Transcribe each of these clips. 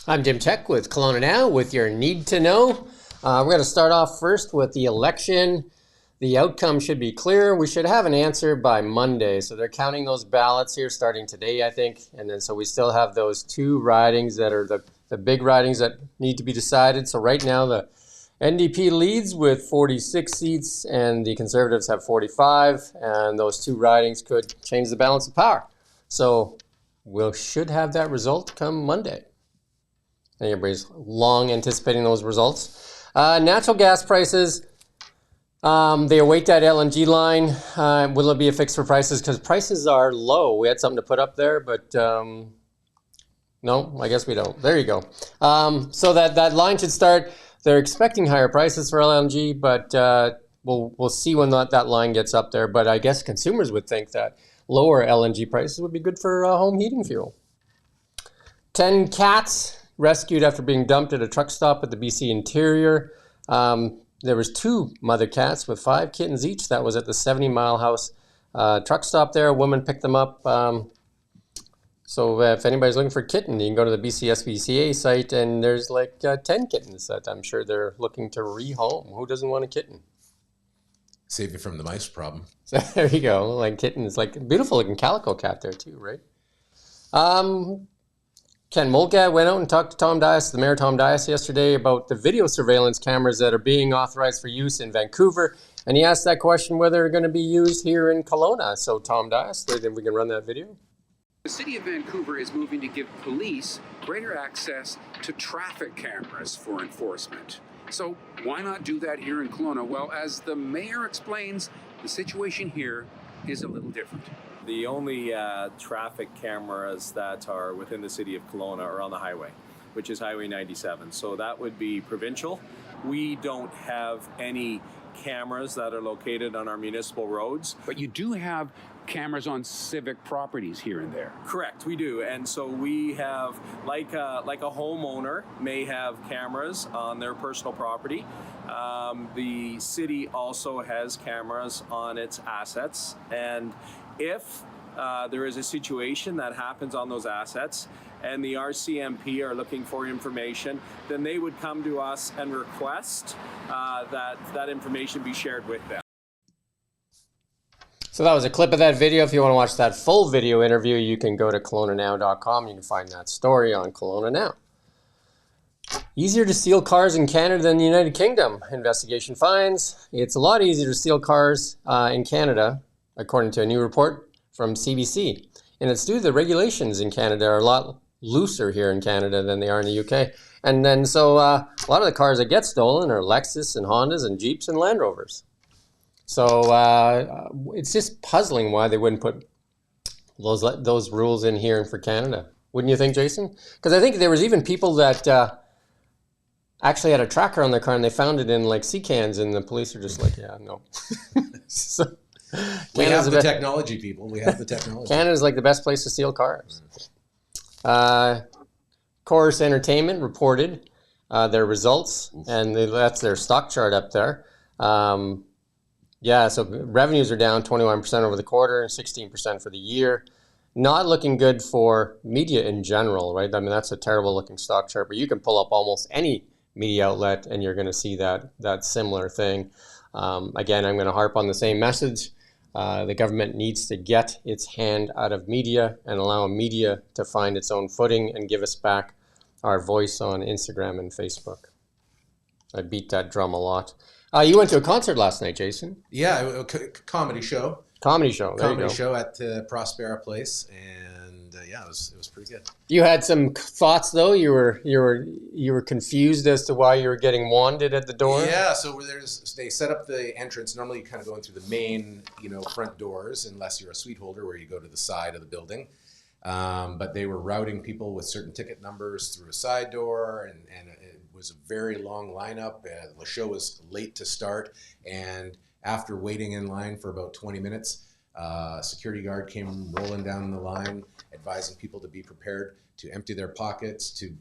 I'm Jim Csek with KelownaNow with your Need to Know. We're going to start off first with the election. The outcome should be clear. We should have an answer by Monday. So they're counting those ballots here starting today, I think. And then so we still have those two ridings that are the big ridings that need to be decided. So right now the NDP leads with 46 seats and the Conservatives have 45. And those two ridings could change the balance of power. So we should have that result come Monday. I think everybody's long anticipating those results. Natural gas prices, they await that LNG line. Will it be a fix for prices? Because prices are low. We had something to put up there, but no, I guess we don't. There you go. So that line should start. They're expecting higher prices for LNG, but we'll see when that line gets up there. But I guess consumers would think that lower LNG prices would be good for home heating fuel. 10 cats rescued after being dumped at a truck stop at the BC interior. There was 2 mother cats with 5 kittens each. That was at the 70 Mile House truck stop there. A woman picked them up. So if anybody's looking for a kitten, you can go to the BC SPCA site and there's like 10 kittens that I'm sure they're looking to rehome. Who doesn't want a kitten? Save you from the mice problem. So there you go. Like kittens, like a beautiful looking calico cat there too, right? Ken Mulgat went out and talked to Tom Dias, the Mayor Tom Dias, yesterday about the video surveillance cameras that are being authorized for use in Vancouver. And he asked that question whether they're going to be used here in Kelowna. So Tom Dias, then we can run that video. The City of Vancouver is moving to give police greater access to traffic cameras for enforcement. So why not do that here in Kelowna? Well, as the Mayor explains, the situation here is a little different. The only traffic cameras that are within the city of Kelowna are on the highway, which is Highway 97. So that would be provincial. We don't have any cameras that are located on our municipal roads. But you do have cameras on civic properties here and there. Correct, we do. And so we have, like a homeowner may have cameras on their personal property. The city also has cameras on its assets. And if there is a situation that happens on those assets and the RCMP are looking for information, then they would come to us and request that information be shared with them. So that was a clip of that video. If you want to watch that full video interview, you can go to KelownaNow.com. You can find that story on Kelowna Now. Easier to steal cars in Canada than the United Kingdom. Investigation finds it's a lot easier to steal cars in Canada, according to a new report from CBC. And it's due to the regulations in Canada are a lot looser here in Canada than they are in the UK. And then so a lot of the cars that get stolen are Lexus and Hondas and Jeeps and Land Rovers. So it's just puzzling why they wouldn't put those rules in here and for Canada. Wouldn't you think, Jason? Because I think there was even people that actually had a tracker on their car and they found it in like sea cans and the police are just like, yeah, no. So, we have the technology, people. We have the technology. Canada's like the best place to steal cars. Chorus Entertainment reported their results, and that's their stock chart up there. Yeah, so revenues are down 21% over the quarter and 16% for the year. Not looking good for media in general, right? I mean, that's a terrible looking stock chart, but you can pull up almost any media outlet and you're going to see that similar thing. Again, I'm going to harp on the same message. The government needs to get its hand out of media and allow media to find its own footing and give us back our voice on Instagram and Facebook. I beat that drum a lot. You went to a concert last night, Jason. Yeah, a comedy show. Comedy show. There Comedy you go. show at Prospera Place, and yeah, it was pretty good. You had some thoughts though. You were confused as to why you were getting wanded at the door. Yeah, so they set up the entrance. Normally, you kind of go in through the main, front doors, unless you're a suite holder, where you go to the side of the building. But they were routing people with certain ticket numbers through a side door, and it was a very long lineup. The show was late to start, and after waiting in line for about 20 minutes, a security guard came rolling down the line, advising people to be prepared to empty their pockets, to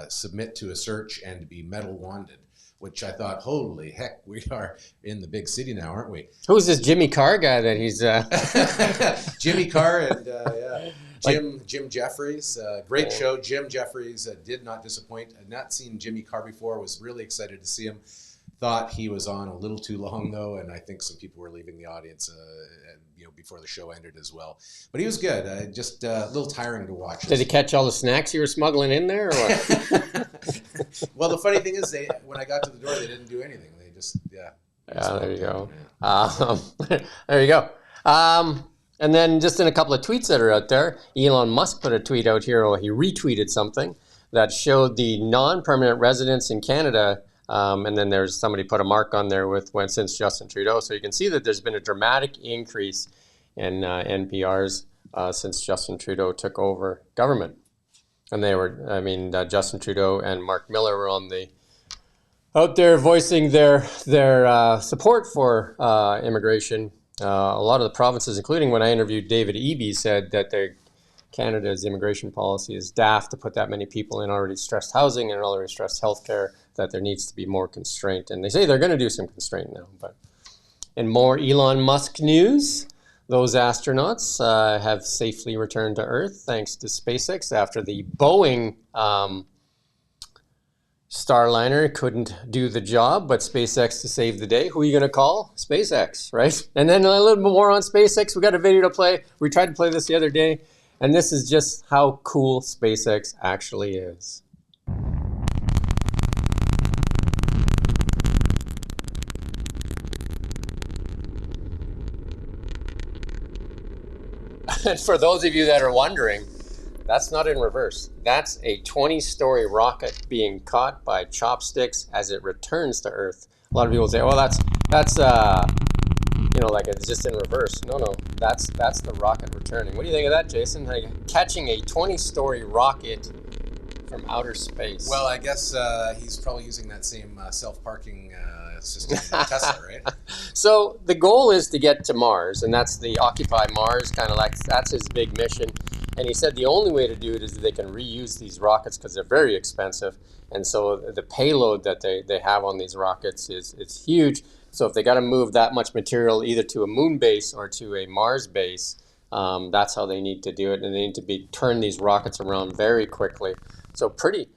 submit to a search, and to be metal wanded. which I thought, holy heck, we are in the big city now, aren't we? Who's this Jimmy Carr guy that he's... Jimmy Carr and Jim Jeffries. Great show. Jim Jeffries did not disappoint. I'd not seen Jimmy Carr before. Was really excited to see him. Thought he was on a little too long though, and I think some people were leaving the audience, before the show ended as well. But he was good. Just a little tiring to watch. Did he catch all the snacks you were smuggling in there? Or what? Well, the funny thing is, when I got to the door, they didn't do anything. They just Yeah, there you go. There you go. And then just in a couple of tweets that are out there, Elon Musk put a tweet out here, or he retweeted something that showed the non-permanent residents in Canada. And then there's somebody put a mark on there since Justin Trudeau. So you can see that there's been a dramatic increase in NPRs since Justin Trudeau took over government. And Justin Trudeau and Mark Miller were out there voicing their support for immigration. A lot of the provinces, including when I interviewed David Eby, said that Canada's immigration policy is daft to put that many people in already stressed housing and already stressed healthcare, that there needs to be more constraint. And they say they're going to do some constraint now. But in more Elon Musk news, those astronauts have safely returned to Earth thanks to SpaceX after the Boeing Starliner couldn't do the job, but SpaceX to save the day. Who are you going to call? SpaceX, right? And then a little bit more on SpaceX. We got a video to play. We tried to play this the other day. And this is just how cool SpaceX actually is. And for those of you that are wondering, that's not in reverse. That's a 20-story rocket being caught by chopsticks as it returns to Earth. A lot of people say, well, that's like it's just in reverse. No, that's the rocket returning. What do you think of that, Jason? Like catching a 20-story rocket from outer space. Well, I guess he's probably using that same self-parking system in Tesla, right? So the goal is to get to Mars, and that's the Occupy Mars, kind of like that's his big mission. And he said the only way to do it is that they can reuse these rockets because they're very expensive. And so the payload that they have on these rockets is huge. So if they got to move that much material either to a moon base or to a Mars base, that's how they need to do it. And they need to turn these rockets around very quickly. So pretty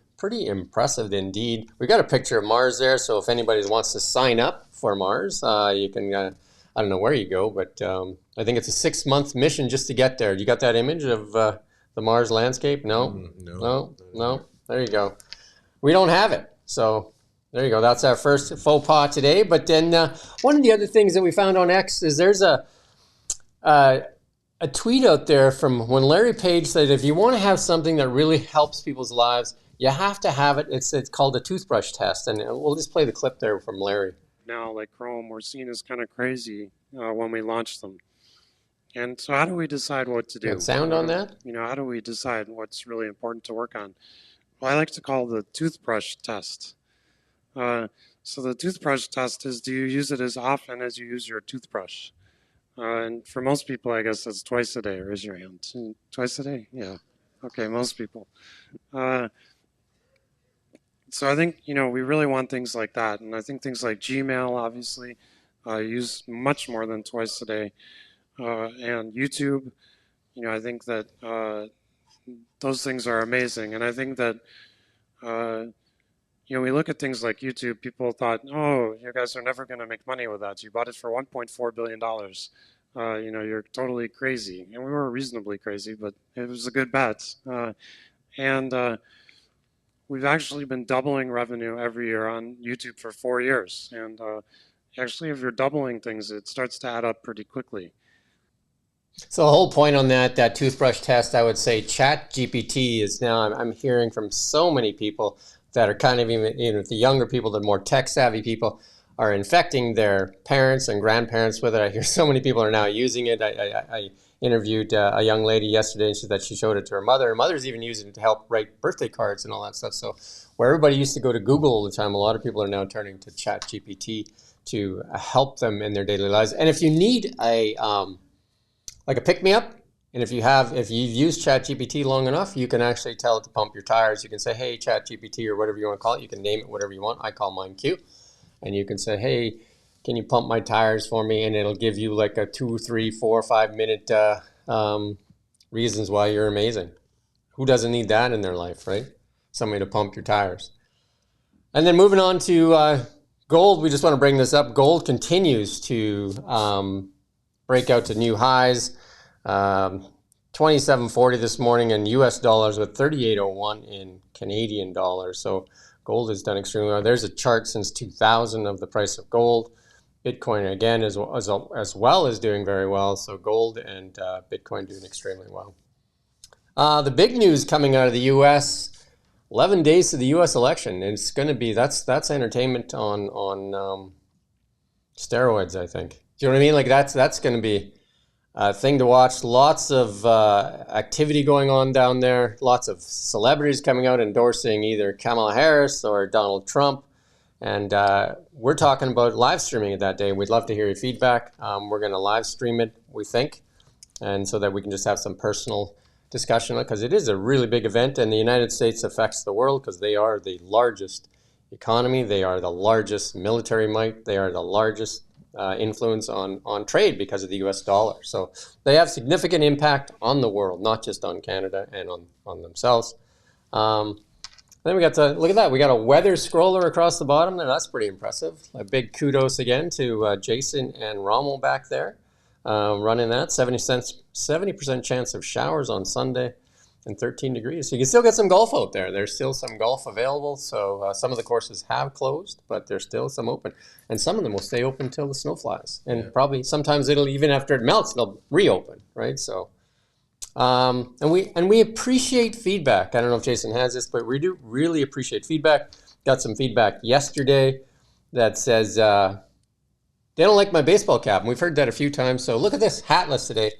impressive indeed. We got a picture of Mars there. So if anybody wants to sign up for Mars, you can, I don't know where you go, but I think it's a 6-month mission just to get there. You got that image of the Mars landscape? No. There you go. We don't have it. So there you go. That's our first faux pas today. But then one of the other things that we found on X is there's a tweet out there from when Larry Page said, if you want to have something that really helps people's lives, you have to have it. It's called a toothbrush test. And we'll just play the clip there from Larry. Now, like Chrome, we're seen as kind of crazy when we launch them. And so how do we decide what to do? Got sound on that? How do we decide what's really important to work on? Well, I like to call the toothbrush test. So the toothbrush test is, do you use it as often as you use your toothbrush? And for most people, I guess that's twice a day. Raise your hand. Twice a day? Yeah. Okay, most people. So I think, we really want things like that. And I think things like Gmail, obviously, use much more than twice a day. And YouTube, I think that those things are amazing. And I think that, we look at things like YouTube, people thought, oh, you guys are never going to make money with that. You bought it for $1.4 billion. You're totally crazy. And we were reasonably crazy, but it was a good bet. And we've actually been doubling revenue every year on YouTube for 4 years. And actually, if you're doubling things, it starts to add up pretty quickly. So the whole point on that toothbrush test, I would say ChatGPT is now, I'm hearing from so many people that are kind of even the younger people, the more tech-savvy people, are infecting their parents and grandparents with it. I hear so many people are now using it. I interviewed a young lady yesterday, and she said that she showed it to her mother. Her mother's even using it to help write birthday cards and all that stuff. So where everybody used to go to Google all the time, a lot of people are now turning to ChatGPT to help them in their daily lives. And if you need a pick-me-up, And if you've used ChatGPT long enough, you can actually tell it to pump your tires. You can say, hey, ChatGPT, or whatever you want to call it. You can name it whatever you want. I call mine Q. And you can say, hey, can you pump my tires for me? And it'll give you like a 2, 3, 4, 5 minute reasons why you're amazing. Who doesn't need that in their life, right? Somebody to pump your tires. And then moving on to gold, we just want to bring this up. Gold continues to break out to new highs. 27.40 this morning in US dollars with 38.01 in Canadian dollars. So gold has done extremely well. There's a chart since 2000 of the price of gold. Bitcoin again as well as doing very well. So gold and Bitcoin doing extremely well. The big news coming out of the US, 11 days to the US election. It's going to be, that's entertainment on steroids, I think. Do you know what I mean? Like that's going to be a thing to watch. Lots of activity going on down there. Lots of celebrities coming out endorsing either Kamala Harris or Donald Trump. And we're talking about live streaming it that day. We'd love to hear your feedback. We're going to live stream it, we think, and so that we can just have some personal discussion, because it is a really big event, and the United States affects the world because they are the largest economy. They are the largest military might. They are the largest influence on trade because of the US dollar. So they have significant impact on the world, not just on Canada and on themselves. Then we got to, look at that, we got a weather scroller across the bottom there. That's pretty impressive. A big kudos again to Jason and Rommel back there running that. 70% chance of showers on Sunday and 13 degrees. So you can still get some golf out there. There's still some golf available. So some of the courses have closed, but there's still some open. And some of them will stay open until the snow flies. And probably sometimes it'll, even after it melts, they'll reopen, right? So, and we appreciate feedback. I don't know if Jason has this, but we do really appreciate feedback. Got some feedback yesterday that says they don't like my baseball cap. And we've heard that a few times. So look at this hatless today.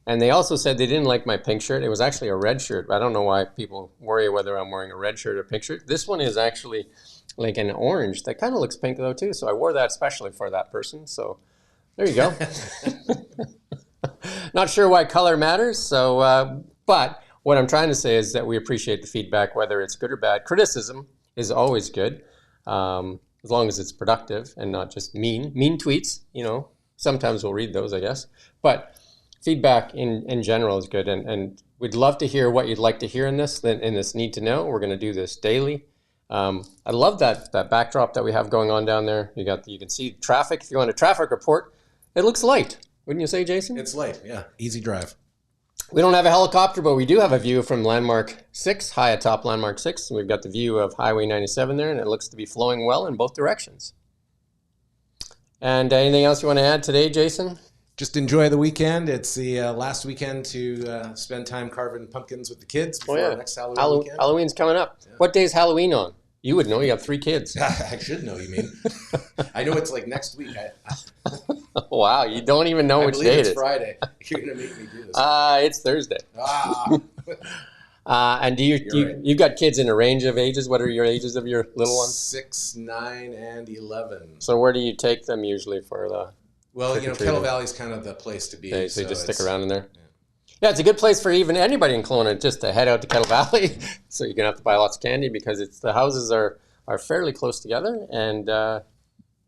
And they also said they didn't like my pink shirt. It was actually a red shirt. I don't know why people worry whether I'm wearing a red shirt or a pink shirt. This one is actually like an orange that kind of looks pink though too. So I wore that especially for that person. So there you go. Not sure why color matters. So, but what I'm trying to say is that we appreciate the feedback, whether it's good or bad. Criticism is always good, as long as it's productive and not just mean tweets. You know, sometimes we'll read those, I guess. But feedback in general is good, and we'd love to hear what you'd like to hear in this need to know. We're going to do this daily. I love that backdrop that we have going on down there. You can see traffic. If you want a traffic report, it looks light. Wouldn't you say, Jason? It's light, yeah. Easy drive. We don't have a helicopter, but we do have a view from Landmark 6, high atop Landmark 6. We've got the view of Highway 97 there, and it looks to be flowing well in both directions. And anything else you want to add today, Jason? Just enjoy the weekend. It's the last weekend to spend time carving pumpkins with the kids before our next Halloween weekend. Halloween's coming up. Yeah. What day is Halloween on? You would know. You have 3 kids. I should know, you mean. I know it's like next week. Wow, you don't even know which day it is. It's Friday. You're going to make me do this. It's Thursday. And you've got kids in a range of ages. What are your ages of your little ones? 6, 9, and 11. So where do you take them usually for the... Well, Kettle Valley's kind of the place to be. Okay, so you just stick around in there? Yeah, it's a good place for even anybody in Kelowna just to head out to Kettle Valley. So you're going to have to buy lots of candy because the houses are fairly close together. And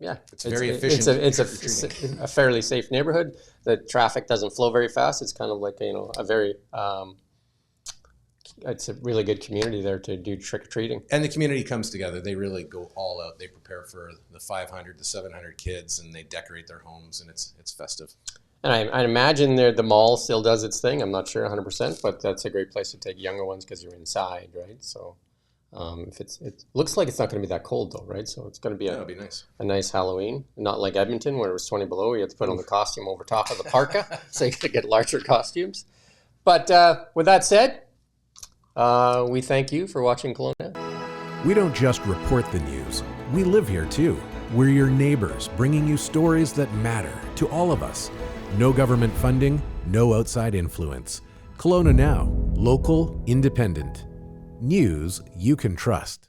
it's very efficient. It's a fairly safe neighborhood. The traffic doesn't flow very fast. It's kind of like, a very... it's a really good community there to do trick-or-treating. And the community comes together. They really go all out. They prepare for the 500 to 700 kids, and they decorate their homes, and it's festive. And I imagine the mall still does its thing. I'm not sure 100%, but that's a great place to take younger ones because you're inside, right? So it looks like it's not going to be that cold, though, right? So it's going to be it'll be nice. A nice Halloween. Not like Edmonton where it was 20 below. You have to put on the costume over top of the parka so you can get larger costumes. But with that said... we thank you for watching Kelowna. We don't just report the news. We live here too. We're your neighbors, bringing you stories that matter to all of us. No government funding, no outside influence. KelownaNow, local, independent. News you can trust.